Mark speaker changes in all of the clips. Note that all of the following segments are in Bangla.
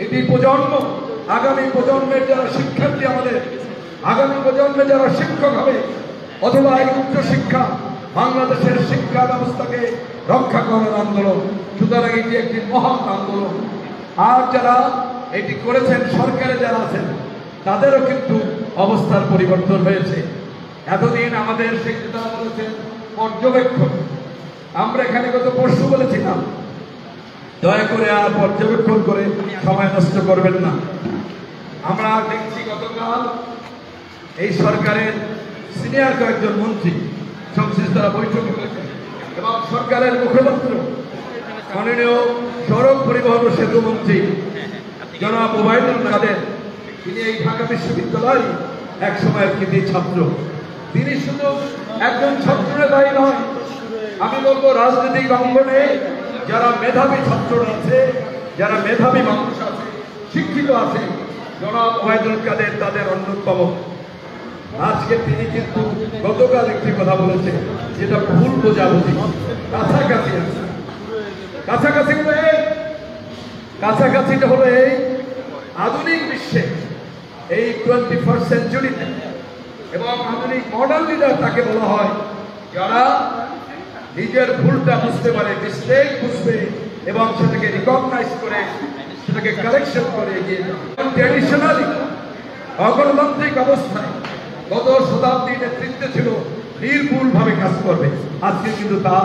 Speaker 1: এটি প্রজন্ম, আগামী প্রজন্মের যারা শিক্ষার্থী, আমাদের আগামী প্রজন্মে যারা শিক্ষক হবে অথবা এই উচ্চশিক্ষা, বাংলাদেশের শিক্ষা ব্যবস্থাকে রক্ষা করার আন্দোলন। সুতরাং এটি একটি মহৎ আন্দোলন। আর যারা এটি করেছেন, সরকারে যারা আছেন, তাদেরও কিন্তু অবস্থার পরিবর্তন হয়েছে। এতদিন আমাদের শিক্ষিতা বলেছেন পর্যবেক্ষণ, আমরা এখানে গত পরশু বলেছিলাম দয়া করে আর পর্যবেক্ষণ করে সময় নষ্ট করবেন না। আমরা দেখছি গতকাল এই সরকারের সিনিয়র কয়েকজন মন্ত্রী সংশ্লিষ্টরা বৈঠকে করেছেন এবং সরকারের মুখপাত্র মাননীয় সড়ক পরিবহন ও সেতু মন্ত্রী জনাব ওবায়দুল কাদের, তিনি এই ঢাকা বিশ্ববিদ্যালয় এক সময়ের কৃতি ছাত্র। তিনি শুধু একজন ছাত্রের দায়ী নয়, আমি বলবো রাজনৈতিক অঙ্গনে যারা মেধাবী ছাত্ররা আছে, যারা মেধাবী মানুষ আছে, শিক্ষিত আছে, জনাব ওবায়দুল কাদের তাদের অন্যতম। আজকে তিনি কিন্তু গতকাল একটি কথা বলেছেন যেটা ভুল বোঝাবুঝি, কাছাকাছি আছে। কাছাকাছিটা হলো এই আধুনিক বিশ্বে, এই 21st সেঞ্চুরিতে, এবং আধুনিক মডার্ন লিডার তাকে বলা হয় যারা নিজের ভুলটা বুঝতে পারে, মিস্টেক বুঝবে এবং সেটাকে রিকগনাইজ করে সেটাকে কারেকশন করে এগিয়ে যাবে। ট্র্যাডিশনালি অগণতান্ত্রিক অবস্থায় গত শতাব্দী নেতৃত্বে ছিল নির্ভুলভাবে কাজ করবে, আজকে কিন্তু তা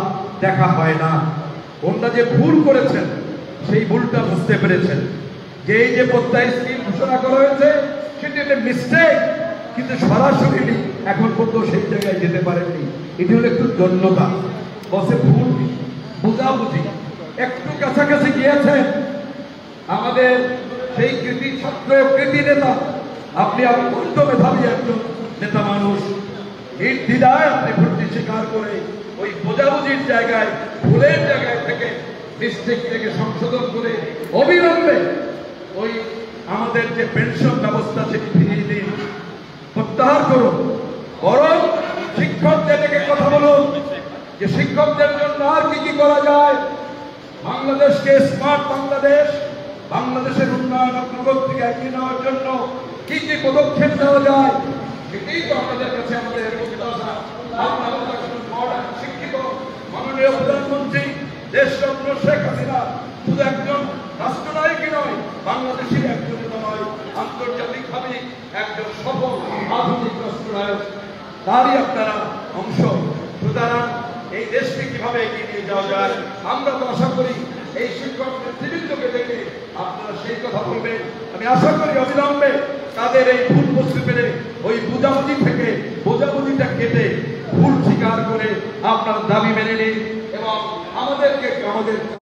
Speaker 1: দেখা হয় না। ওনারা যে ভুল করেছেন সেই ভুলটা বুঝতে পেরেছেন যে এই যে প্রত্যয় স্কিম ঘোষণা করা হয়েছে সেটি একটা মিস্টেক, কিন্তু সরাসরি এখন পর্যন্ত সেই জায়গায় যেতে পারেননি। এটি হলো একটু জন্যতা, বসে ভুল বুঝাবুঝি, একটু কাছাকাছি গিয়েছেন আমাদের সেই কৃতি ছাত্র, কৃতি নেতা। আপনি অত্যন্ত মেধাবী একজন নেতা মানুষ, নির্দ্বিধায় আপনি ভর্তি স্বীকার করে ওই বোঝাবুঝির জায়গায়, ভুলের জায়গায় থেকে, মিস্টেক থেকে সংশোধন করে অবিলম্বে ওই আমাদের যে পেনশন ব্যবস্থা সেটি ফিরিয়ে দিন, প্রত্যাহার করুন। বরং শিক্ষকদের থেকে কথা বলুন যে শিক্ষকদের জন্য আর কি করা যায়, বাংলাদেশকে স্মার্ট বাংলাদেশ, বাংলাদেশের উন্নয়ন অগ্রগতিকে এগিয়ে নেওয়ার জন্য কি কি পদক্ষেপ নেওয়া যায়, সেটাই তো আমাদের কাছে আমাদের প্রত্যাশা। আপনারা শিক্ষিত মাননীয় প্রধানমন্ত্রী দেশরত্ন শেখ হাসিনা শুধু একজন রাষ্ট্রনায়কই নয়, বাংলাদেশের একজন নয়, আন্তর্জাতিকভাবে একজন সফল আধুনিক রাষ্ট্রনায়ক, তারই আপনারা অংশ। সুতরাং এই দেশকে কিভাবে এগিয়ে নিয়ে যাওয়া যায়, আমরা তো আশা করি এই শিক্ষক নেতৃবৃন্দকে দেখে আপনারা সেই কথা বলবেন। আমি আশা করি অবিলম্বে তাদের এই ভুল বুঝতে পেরে ওই বোঝাবুঝিটা কেটে ভুল স্বীকার করে আপনার দাবি মেনে নিন এবং আমাদের